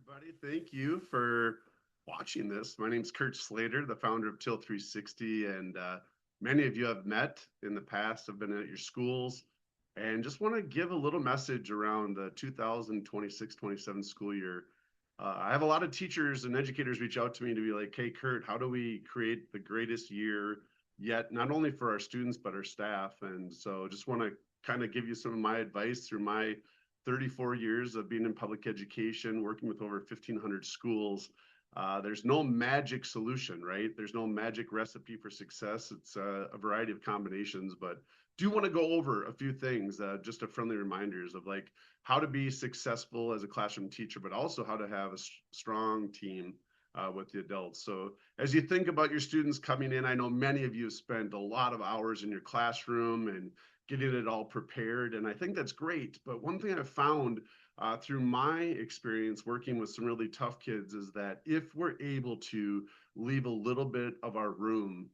everybody. Thank you for watching this. My name is Kurt Slater, the founder of Till 360, and many of you have met in the past. I've been at your schools, and just want to give a little message around the 2026-27 school year. I have a lot of teachers and educators reach out to me to be like, "Hey, Kurt, how do we create the greatest year yet, not only for our students but our staff?" And so, just want to kind of give you some of my advice through my 34 years of being in public education, working with over 1,500 schools. There's no magic solution, right? There's no magic recipe for success. It's a variety of combinations, but do want to go over a few things, just a friendly reminders of like how to be successful as a classroom teacher, but also how to have a strong team with the adults. So as you think about your students coming in, I know many of you have spent a lot of hours in your classroom and getting it all prepared. And I think that's great. But one thing I've found through my experience working with some really tough kids is that if we're able to leave a little bit of our room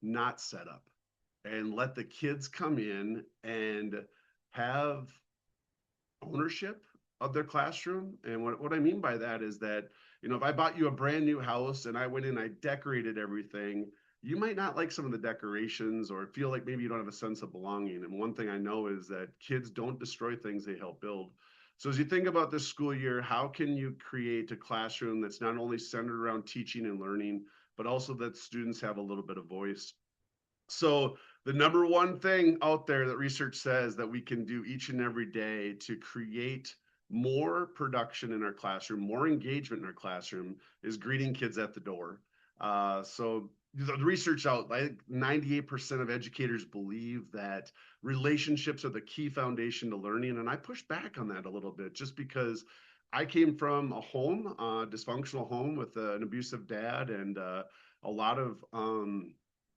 not set up and let the kids come in and have ownership of their classroom. And what I mean by that is that, if I bought you a brand new house and I went in, I decorated everything, you might not like some of the decorations or feel like maybe you don't have a sense of belonging. And one thing I know is that kids don't destroy things they help build. So as you think about this school year, how can you create a classroom that's not only centered around teaching and learning, but also that students have a little bit of voice? So the number one thing out there that research says that we can do each and every day to create more production in our classroom, more engagement in our classroom, is greeting kids at the door. So the research out, like 98% of educators believe that relationships are the key foundation to learning. And I push back on that a little bit just because I came from a home, dysfunctional home with an abusive dad and a lot of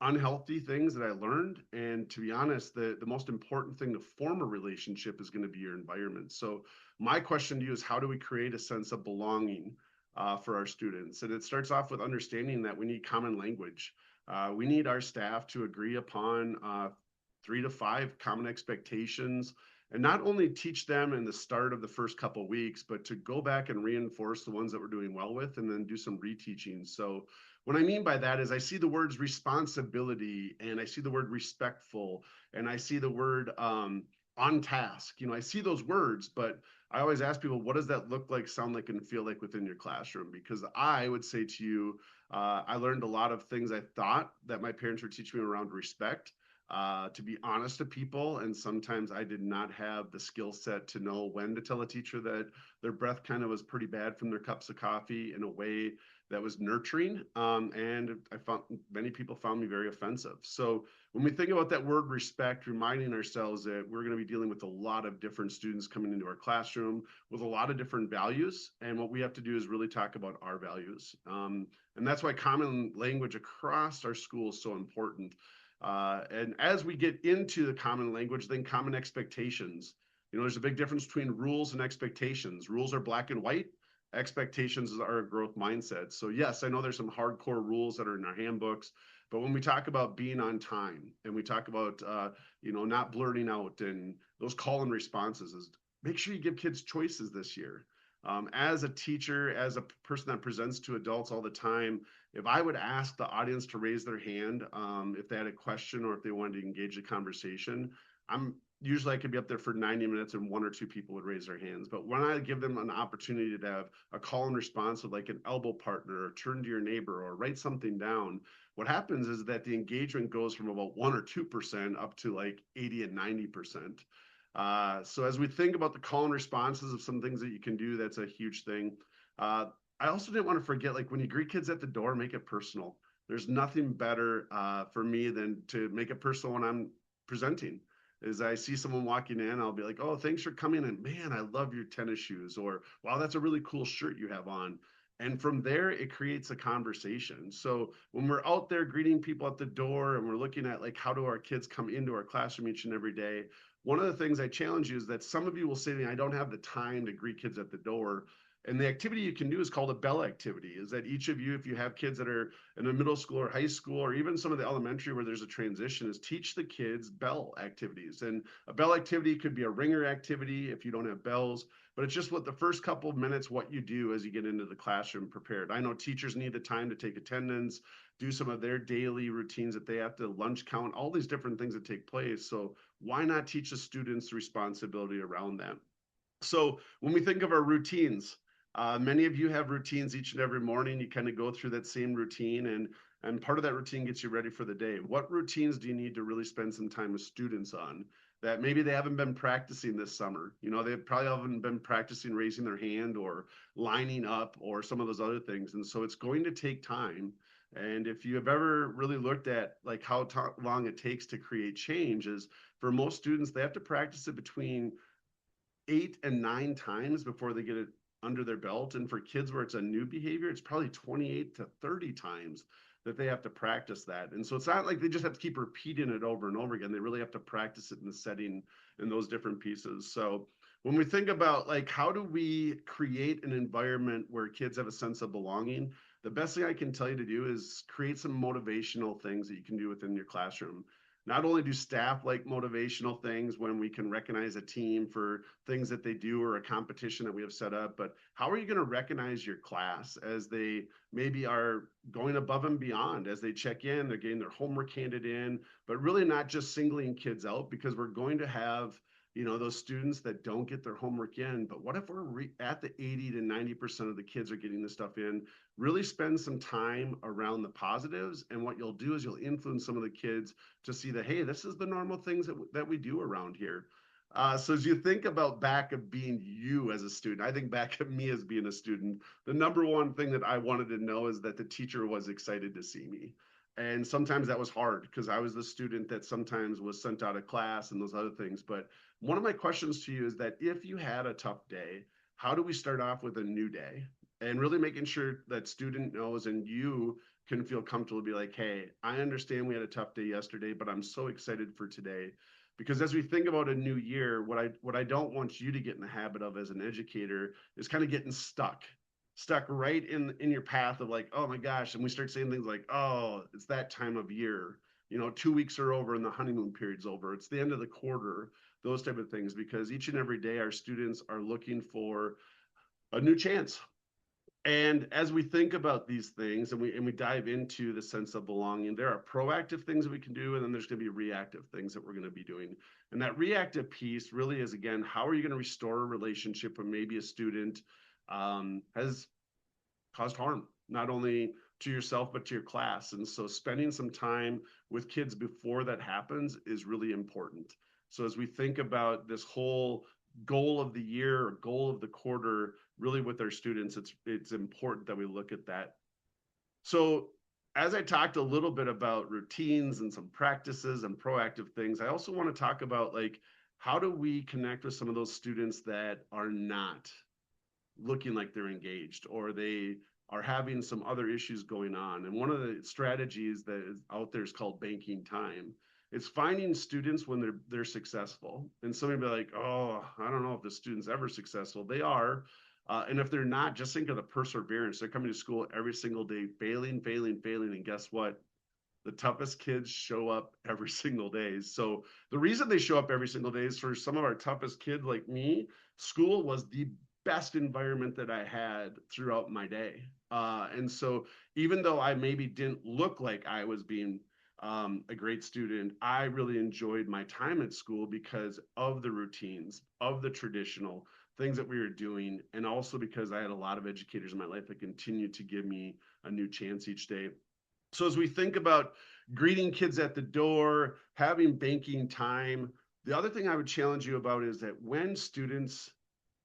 unhealthy things that I learned. And to be honest, the most important thing to form a relationship is going to be your environment. So my question to you is, how do we create a sense of belonging for our students? And it starts off with understanding that we need common language. We need our staff to agree upon 3 to 5 common expectations, and not only teach them in the start of the first couple of weeks, but to go back and reinforce the ones that we're doing well with and then do some reteaching. So what I mean by that is I see the words responsibility and I see the word respectful and I see the word on task. I see those words, but I always ask people, what does that look like, sound like, and feel like within your classroom? Because I would say to you, I learned a lot of things I thought that my parents were teaching me around respect, to be honest to people. And sometimes I did not have the skill set to know when to tell a teacher that their breath kind of was pretty bad from their cups of coffee in a way that was nurturing. And I found many people found me very offensive. So when we think about that word respect, reminding ourselves that we're going to be dealing with a lot of different students coming into our classroom with a lot of different values. And what we have to do is really talk about our values. And that's why common language across our school is so important. And as we get into the common language, then common expectations. There's a big difference between rules and expectations. Rules are black and white. Expectations are a growth mindset. So yes, I know there's some hardcore rules that are in our handbooks, but when we talk about being on time and we talk about not blurting out and those call and responses, is make sure you give kids choices this year. As a teacher, as a person that presents to adults all the time, if I would ask the audience to raise their hand if they had a question or if they wanted to engage the conversation, usually I could be up there for 90 minutes and 1 or 2 people would raise their hands. But when I give them an opportunity to have a call and response with like an elbow partner or turn to your neighbor or write something down, what happens is that the engagement goes from about 1 or 2% up to like 80 and 90%. So as we think about the call and responses of some things that you can do, that's a huge thing. I also didn't want to forget, like when you greet kids at the door, make it personal. There's nothing better for me than to make it personal when I'm presenting. Is I see someone walking in, I'll be like, "Oh, thanks for coming in. Man, I love your tennis shoes." Or, "Wow, that's a really cool shirt you have on." And from there, it creates a conversation. So when we're out there greeting people at the door and we're looking at like, how do our kids come into our classroom each and every day? One of the things I challenge you is that some of you will say to me, "I don't have the time to greet kids at the door." And the activity you can do is called a bell activity. Is that each of you, if you have kids that are in the middle school or high school, or even some of the elementary where there's a transition, is teach the kids bell activities. And a bell activity could be a ringer activity if you don't have bells, but it's just what the first couple of minutes, what you do as you get into the classroom prepared. I know teachers need the time to take attendance, do some of their daily routines that they have to lunch count, all these different things that take place. So why not teach the students the responsibility around that? So when we think of our routines, many of you have routines each and every morning. You kind of go through that same routine, and part of that routine gets you ready for the day. What routines do you need to really spend some time with students on that maybe they haven't been practicing this summer? You know, they probably haven't been practicing raising their hand or lining up or some of those other things. And so it's going to take time. And if you have ever really looked at like how long it takes to create change, is for most students, they have to practice it between 8 and 9 times before they get it under their belt. And for kids where it's a new behavior, it's probably 28 to 30 times that they have to practice that. And so it's not like they just have to keep repeating it over and over again. They really have to practice it in the setting and those different pieces. So when we think about like how do we create an environment where kids have a sense of belonging, the best thing I can tell you to do is create some motivational things that you can do within your classroom. Not only do staff like motivational things when we can recognize a team for things that they do or a competition that we have set up, but how are you going to recognize your class as they maybe are going above and beyond, as they check in, they're getting their homework handed in, but really not just singling kids out, because we're going to have, you know, those students that don't get their homework in. But what if we're at the 80 to 90% of the kids are getting this stuff in? Really spend some time around the positives. And what you'll do is you'll influence some of the kids to see that, hey, this is the normal things that we do around here. So as you think about back of being you as a student, I think back of me as being a student, the number one thing that I wanted to know is that the teacher was excited to see me. And sometimes that was hard because I was the student that sometimes was sent out of class and those other things. But one of my questions to you is that if you had a tough day, how do we start off with a new day? And really making sure that student knows and you can feel comfortable to be like, hey, I understand we had a tough day yesterday, but I'm so excited for today. Because as we think about a new year, what I don't want you to get in the habit of as an educator is kind of getting stuck right in your path of like, oh my gosh. And we start saying things like, oh, it's that time of year. You know, 2 weeks are over and the honeymoon period's over. It's the end of the quarter, those type of things, because each and every day our students are looking for a new chance. And as we think about these things and we dive into the sense of belonging, there are proactive things that we can do, and then there's going to be reactive things that we're going to be doing. And that reactive piece really is, again, how are you going to restore a relationship when maybe a student has caused harm, not only to yourself, but to your class. And so spending some time with kids before that happens is really important. So as we think about this whole goal of the year or goal of the quarter, really with our students, it's important that we look at that. So as I talked a little bit about routines and some practices and proactive things, I also want to talk about like, how do we connect with some of those students that are not looking like they're engaged, or they are having some other issues going on? And one of the strategies that is out there is called banking time. It's finding students when they're successful. And somebody be like, oh, I don't know if the student's ever successful. They are. And if they're not, just think of the perseverance. They're coming to school every single day, failing, failing, failing. And guess what? The toughest kids show up every single day. So the reason they show up every single day is for some of our toughest kids like me, school was the best environment that I had throughout my day. And so even though I maybe didn't look like I was being a great student, I really enjoyed my time at school because of the routines, of the traditional things that we were doing, and also because I had a lot of educators in my life that continued to give me a new chance each day. So as we think about greeting kids at the door, having banking time, the other thing I would challenge you about is that when students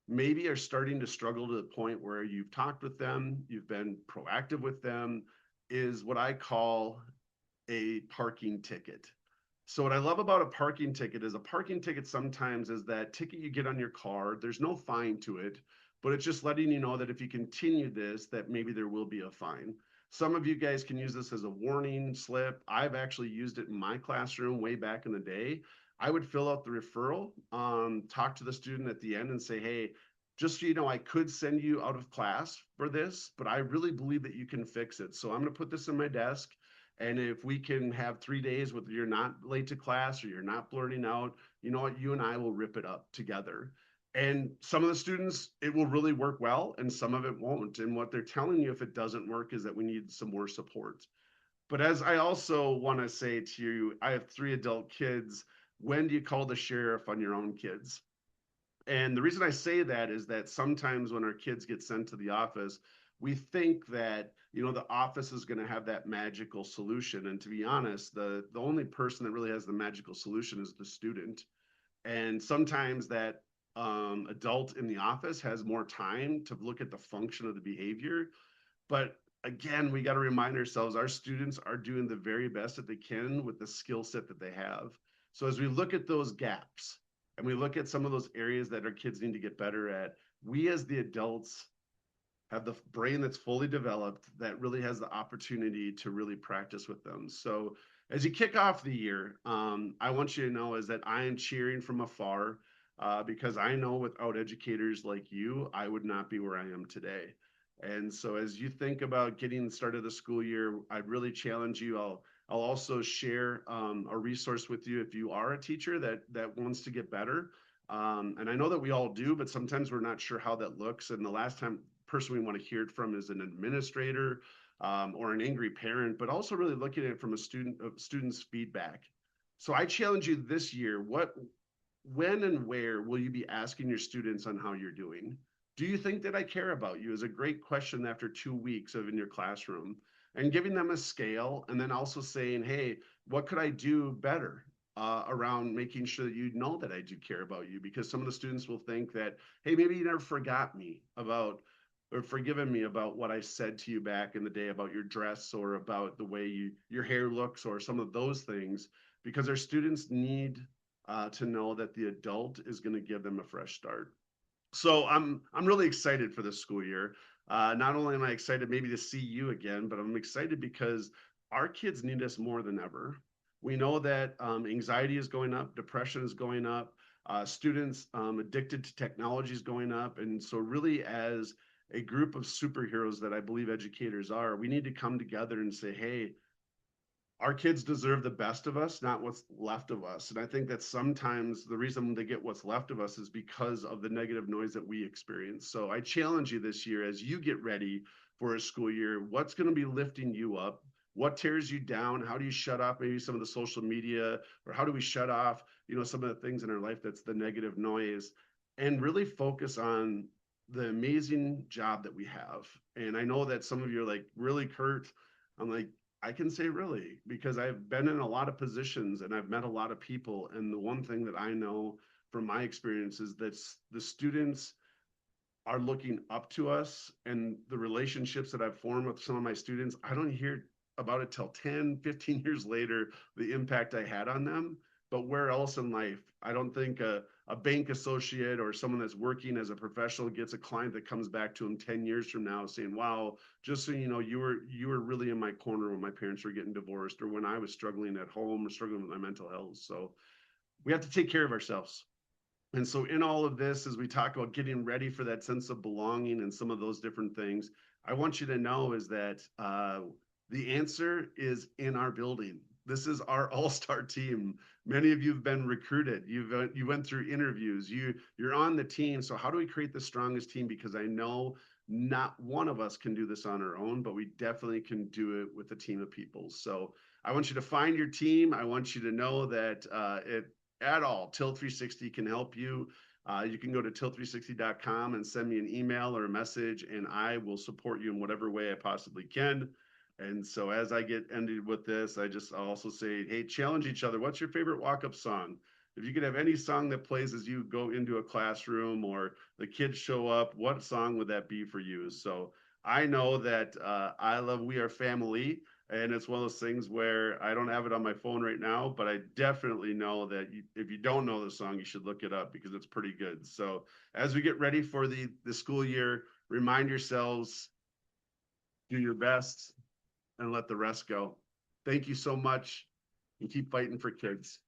maybe are starting to struggle to the point where you've talked with them, you've been proactive with them, is what I call a parking ticket. So what I love about a parking ticket is a parking ticket sometimes is that ticket you get on your car. There's no fine to it, but it's just letting you know that if you continue this, that maybe there will be a fine. Some of you guys can use this as a warning slip. I've actually used it in my classroom way back in the day. I would fill out the referral, talk to the student at the end and say, hey, just so you know, I could send you out of class for this, but I really believe that you can fix it. So I'm going to put this in my desk. And if we can have 3 days where you're not late to class or you're not blurting out, you know what, you and I will rip it up together. And some of the students, it will really work well, and some of it won't. And what they're telling you if it doesn't work is that we need some more support. But as I also want to say to you, I have 3 adult kids. When do you call the sheriff on your own kids? And the reason I say that is that sometimes when our kids get sent to the office, we think that, you know, the office is going to have that magical solution. And to be honest, the only person that really has the magical solution is the student. And sometimes that adult in the office has more time to look at the function of the behavior. But again, we got to remind ourselves our students are doing the very best that they can with the skill set that they have. So as we look at those gaps and we look at some of those areas that our kids need to get better at, we as the adults have the brain that's fully developed that really has the opportunity to really practice with them. So as you kick off the year, I want you to know is that I am cheering from afar because I know without educators like you, I would not be where I am today. And so as you think about getting the start of the school year, I'd really challenge you. I'll also share a resource with you if you are a teacher that wants to get better. And I know that we all do, but sometimes we're not sure how that looks. And the last time person we want to hear it from is an administrator or an angry parent, but also really looking at it from a student's feedback. So I challenge you this year, when and where will you be asking your students on how you're doing? Do you think that I care about you is a great question after 2 weeks of in your classroom, and giving them a scale and then also saying, hey, what could I do better? Around making sure that you know that I do care about you, because some of the students will think that, hey, maybe you never forgot me about or forgiven me about what I said to you back in the day about your dress or about the way your hair looks or some of those things, because our students need to know that the adult is going to give them a fresh start. So I'm really excited for this school year. Not only am I excited maybe to see you again, but I'm excited because our kids need us more than ever. We know that anxiety is going up, depression is going up, students addicted to technology is going up, and so really as a group of superheroes that I believe educators are, we need to come together and say, hey, our kids deserve the best of us, not what's left of us. And I think that sometimes the reason they get what's left of us is because of the negative noise that we experience. So I challenge you this year as you get ready for a school year, what's going to be lifting you up? What tears you down? How do you shut off maybe some of the social media, or how do we shut off, you know, some of the things in our life that's the negative noise, and really focus on the amazing job that we have. And I know that some of you are like, really, Kurt? I'm like, I can say really, because I've been in a lot of positions and I've met a lot of people. And the one thing that I know from my experience is that the students are looking up to us, and the relationships that I've formed with some of my students, I don't hear about it till 10, 15 years later, the impact I had on them. But where else in life? I don't think a bank associate or someone that's working as a professional gets a client that comes back to him 10 years from now saying, wow, just so you know, you were really in my corner when my parents were getting divorced or when I was struggling at home or struggling with my mental health. So we have to take care of ourselves. And so, in all of this, as we talk about getting ready for that sense of belonging and some of those different things, I want you to know is that the answer is in our building. This is our all-star team. Many of you have been recruited. You went through interviews. You're on the team. So how do we create the strongest team? Because I know not one of us can do this on our own, but we definitely can do it with a team of people. So I want you to find your team. I want you to know that it at all, Tilt 360 can help you. You can go to tilt360.com and send me an email or a message, and I will support you in whatever way I possibly can. And so as I get ended with this, I'll also say, hey, challenge each other. What's your favorite walk-up song? If you could have any song that plays as you go into a classroom or the kids show up, what song would that be for you? So I know that I love We Are Family. And it's one of those things where I don't have it on my phone right now, but I definitely know that if you don't know the song, you should look it up because it's pretty good. So as we get ready for the school year, remind yourselves, do your best and let the rest go. Thank you so much, and keep fighting for kids.